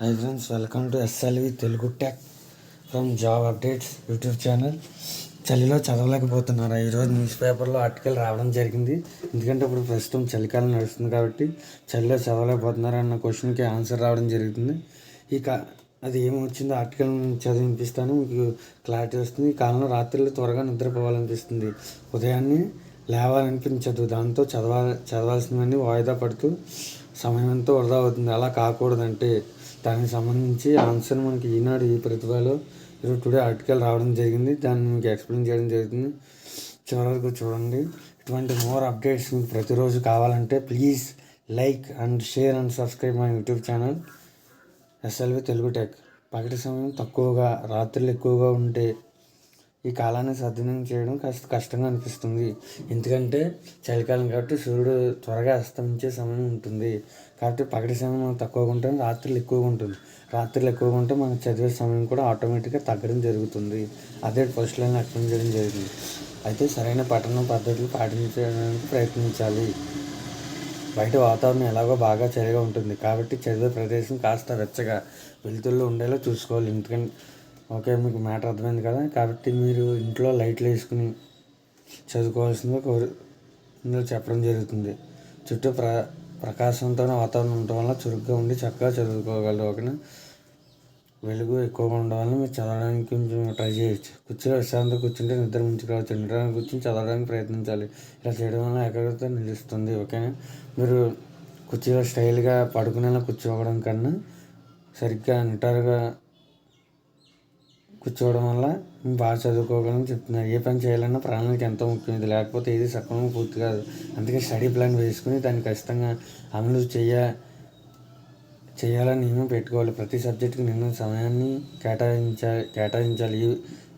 Hi friends, welcome to SLV Telugu tech from job updates YouTube channel. చలిలో చదవలేకపోతున్నారా? ఈరోజు news పేపర్లో article రావడం జరిగింది. ఎందుకంటే ఇప్పుడు ప్రస్తుతం చలికాలం నడుస్తుంది కాబట్టి చలిలో చదవలేకపోతున్నారా అన్న క్వశ్చన్కి ఆన్సర్ రావడం జరుగుతుంది. ఇక అది ఏమొచ్చిందో ఆర్టికల్ చదివినిపిస్తాను, మీకు క్లారిటీ వస్తుంది. ఈ కాలంలో రాత్రిలో త్వరగా నిద్రపోవాలనిపిస్తుంది, ఉదయాన్నే లేవాలనిపించదు. దాంతో చదవాల్సినవన్నీ వాయిదా పడుతూ సమయం ఎంతో వృధా అవుతుంది. అలా కాకూడదంటే దానికి సంబంధించి ఆన్సర్ మనకి ఈనాడు ఈ ప్రతిభలో ఈరోజు టుడే ఆర్టికల్ రావడం జరిగింది. దాన్ని మీకు ఎక్స్ప్లెయిన్ చేయడం జరుగుతుంది. చివరి వరకు చూడండి. ఇటువంటి మోర్ అప్డేట్స్ మీకు ప్రతిరోజు కావాలంటే please like and share and subscribe my YouTube channel SLV Telugu tech. పగటి సమయం తక్కువగా, రాత్రులు ఎక్కువగా ఉంటే ఈ కాలాన్ని సద్వినియోగం చేయడం కాస్త కష్టంగా అనిపిస్తుంది. ఎందుకంటే చలికాలం కాబట్టి సూర్యుడు త్వరగా అస్తమించే సమయం ఉంటుంది. కాబట్టి పగటి సమయం తక్కువగా ఉంటుంది, రాత్రులు ఎక్కువగా ఉంటుంది. రాత్రులు ఎక్కువగా ఉంటే మనం చదివే సమయం కూడా ఆటోమేటిక్గా తగ్గడం జరుగుతుంది. అదే ఫస్ట్ లైన్ ఎక్స్ప్లెయిన్ చేయడం జరిగింది. అయితే సరైన పఠన పద్ధతులు పాటించడానికి ప్రయత్నించాలి. బయట వాతావరణం ఎలాగో బాగా చలిగా ఉంటుంది కాబట్టి చదివే ప్రదేశం కాస్త వెచ్చగా, వెలుతురులో ఉండేలా చూసుకోవాలి. ఎందుకంటే ఓకే, మీకు మ్యాటర్ అర్థమైంది కదా. కాబట్టి మీరు ఇంట్లో లైట్లు వేసుకుని చదువుకోవాల్సిందిగా ఇందులో చెప్పడం జరుగుతుంది. చుట్టూ ప్రకాశవంతమైన వాతావరణం ఉండటం వల్ల చురుగ్గా ఉండి చక్కగా చదువుకోగలరు. ఓకేనా. వెలుగు ఎక్కువగా ఉండడం వల్ల మీరు చదవడానికి కొంచెం ట్రై చేయొచ్చు. కుర్చీలో విశ్రాంతిగా కూర్చుంటే నిద్ర ముంచుకోవచ్చు. నిద్రని కూర్చొని చదవడానికి ప్రయత్నించాలి. ఇలా చేయడం వల్ల ఏకాగ్రత నిలుస్తుంది. ఓకేనా. మీరు కుర్చీలో స్టైల్గా పడుకునేలా కూర్చోవడం కన్నా సరిగ్గా నిటారుగా కూర్చోవడం వల్ల బాగా చదువుకోగలని చెప్తున్నారు. ఏ పని చేయాలన్నా ప్రణాళిక ఎంతో ముఖ్యం. ఇది లేకపోతే ఏది సక్రమంగా పూర్తి కాదు. అందుకే స్టడీ ప్లాన్ వేసుకుని దాన్ని ఖచ్చితంగా అమలు చేయాలని నియమం పెట్టుకోవాలి. ప్రతి సబ్జెక్టుకి నిన్న సమయాన్ని కేటాయించాలి.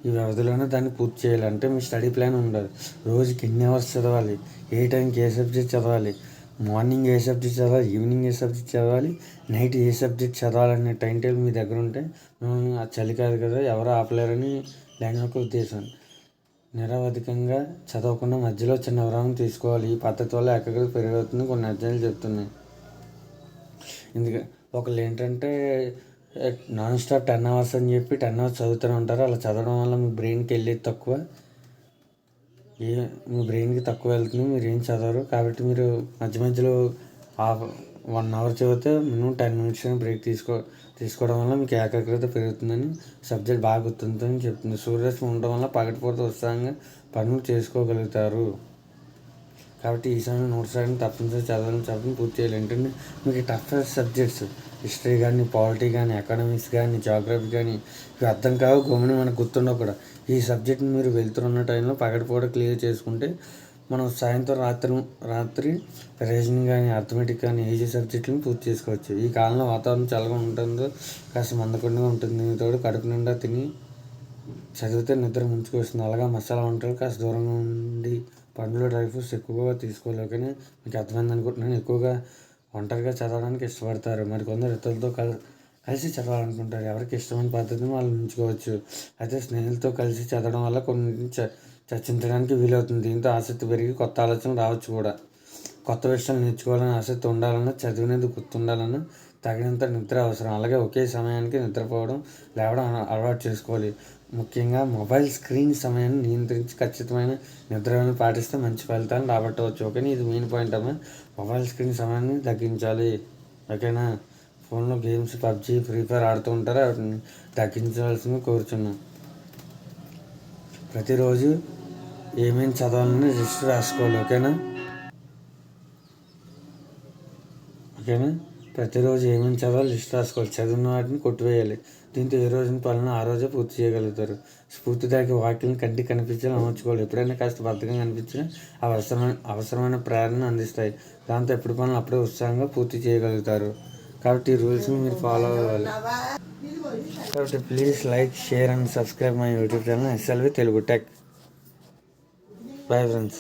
ఈ వ్యవధిలోనే దాన్ని పూర్తి చేయాలి. అంటే మీ స్టడీ ప్లాన్ ఉండాలి. రోజుకి ఎన్ని అవర్స్ చదవాలి, ఏ టైంకి ఏ సబ్జెక్ట్ చదవాలి, మార్నింగ్ ఏ సబ్జెక్ట్ చదవాలి, ఈవినింగ్ ఏ సబ్జెక్ట్ చదవాలి, నైట్ ఏ సబ్జెక్ట్ చదవాలనే టైం టేబుల్ మీ దగ్గర ఉంటే ఆ చలి కాదు కదా, ఎవరు ఆపలేరని లైన్ యొక్క ఉద్దేశం. నిరవధికంగా చదవకుండా మధ్యలో చిన్న విరామం తీసుకోవాలి. ఈ పద్ధతి వల్ల ఏకాగ్రత పెరుగుతుంది కొన్ని అధ్యాయులు చెప్తున్నాయి. ఎందుకంటే ఒకళ్ళు ఏంటంటే నాన్ స్టాప్ 10 అవర్స్ అని చెప్పి 10 అవర్స్ చదువుతూనే ఉంటారు. అలా చదవడం వల్ల మీ బ్రెయిన్కి వెళ్ళేది తక్కువ, మీ బ్రెయిన్కి తక్కువ వెళ్తుంది, మీరు ఏం చదవరు. కాబట్టి మీరు మధ్య మధ్యలో 1 అవర్ చదివితే మినిమం 10 మినిట్స్ బ్రేక్ తీసుకోవడం వల్ల మీకు ఏకాగ్రత పెరుగుతుందని, సబ్జెక్ట్ బాగా గుర్తుంటుందని చెప్తుంది. సూర్యరశ్మి ఉండడం వల్ల పగటిపూట ఉత్సాహంగా పనులు చేసుకోగలుగుతారు. కాబట్టి ఈ సమయం నోట్స్ రాయడం తప్పనిసరి చదవాలని పూర్తి చేయాలి. ఏంటంటే మీకు టఫెస్ట్ సబ్జెక్ట్స్ హిస్టరీ కానీ, పాలిటీ కానీ, ఎకనామిక్స్ కానీ, జాగ్రఫీ కానీ ఇవి అర్థం కావు, గమ్ముని మనకు గుర్తుండవు కూడా. ఈ సబ్జెక్ట్ని మీరు వెళ్తున్న టైంలో పగటిపూట క్లియర్ చేసుకుంటే మనం సాయంత్రం రాత్రి రీజనింగ్ కానీ, అర్థమెటిక్ కానీ, ఈజీ సబ్జెక్టులను పూర్తి చేసుకోవచ్చు. ఈ కాలంలో వాతావరణం చల్లగా ఉంటుందో కాస్త మందకొండగా ఉంటుంది. తోడు కడుపు నిండా తిని చదివితే నిద్ర ముంచుకు వస్తుంది. అలాగా మసాలా వంటలు కాస్త దూరంగా ఉండి పండ్లు, డ్రై ఫ్రూట్స్ ఎక్కువగా తీసుకోవాలి. కానీ మీకు అర్థమైంది అనుకుంటున్నాను. ఎక్కువగా ఒంటరిగా చదవడానికి ఇష్టపడతారు, మరి కొందరు ఇతరులతో కలిసి చదవాలనుకుంటారు. ఎవరికి ఇష్టమైన పద్ధతిని వాళ్ళు ఉంచుకోవచ్చు. అయితే స్నేహితులతో కలిసి చదవడం వల్ల కొన్ని చర్చించడానికి వీలవుతుంది. దీంతో ఆసక్తి పెరిగి కొత్త ఆలోచనలు రావచ్చు కూడా. కొత్త విషయాలు నేర్చుకోవాలని ఆసక్తి ఉండాలన్నా, చదివినది గుర్తుండాలన్నా తగినంత నిద్ర అవసరం. అలాగే ఒకే సమయానికి నిద్రపోవడం, లేవడం అలవాటు చేసుకోవాలి. ముఖ్యంగా మొబైల్ స్క్రీన్ సమయాన్ని నియంత్రించి ఖచ్చితమైన నిద్రను పాటిస్తే మంచి ఫలితాలను రాబట్టవచ్చు. ఓకేనా. ఇది మెయిన్ పాయింట్ అమ్మా. మొబైల్ స్క్రీన్ సమయాన్ని తగ్గించాలి. ఓకేనా. ఫోన్లో గేమ్స్, పబ్జీ, ఫ్రీ ఫైర్ ఆడుతూ ఉంటారు, వాటిని తగ్గించవలసింది కోరుచున్నాం. ప్రతిరోజు ఏమేమి చదవాలని లిస్ట్ రాసుకోవాలి. ఓకేనా. ప్రతిరోజు ఏమేమి చదవాలి లిస్ట్ రాసుకోవాలి. చదివిన వాటిని కొట్టివేయాలి. దీంతో ఏ రోజున పనులను ఆ రోజే పూర్తి చేయగలుగుతారు. స్ఫూర్తిదాయక వాక్యాలను కంటికి కనిపించేలా అమర్చుకోవాలి. ఎప్పుడైనా కాస్త బద్ధకంగా కనిపించినా అవసరమైన ప్రేరణ అందిస్తాయి. దాంతో ఎప్పుడు పనులు అప్పుడే ఉత్సాహంగా పూర్తి చేయగలుగుతారు. కాబట్టి ఈ రూల్స్ని మీరు ఫాలో అవ్వాలి. కాబట్టి please like, share and subscribe my YouTube channel SLV Telugu tech. Bye friends.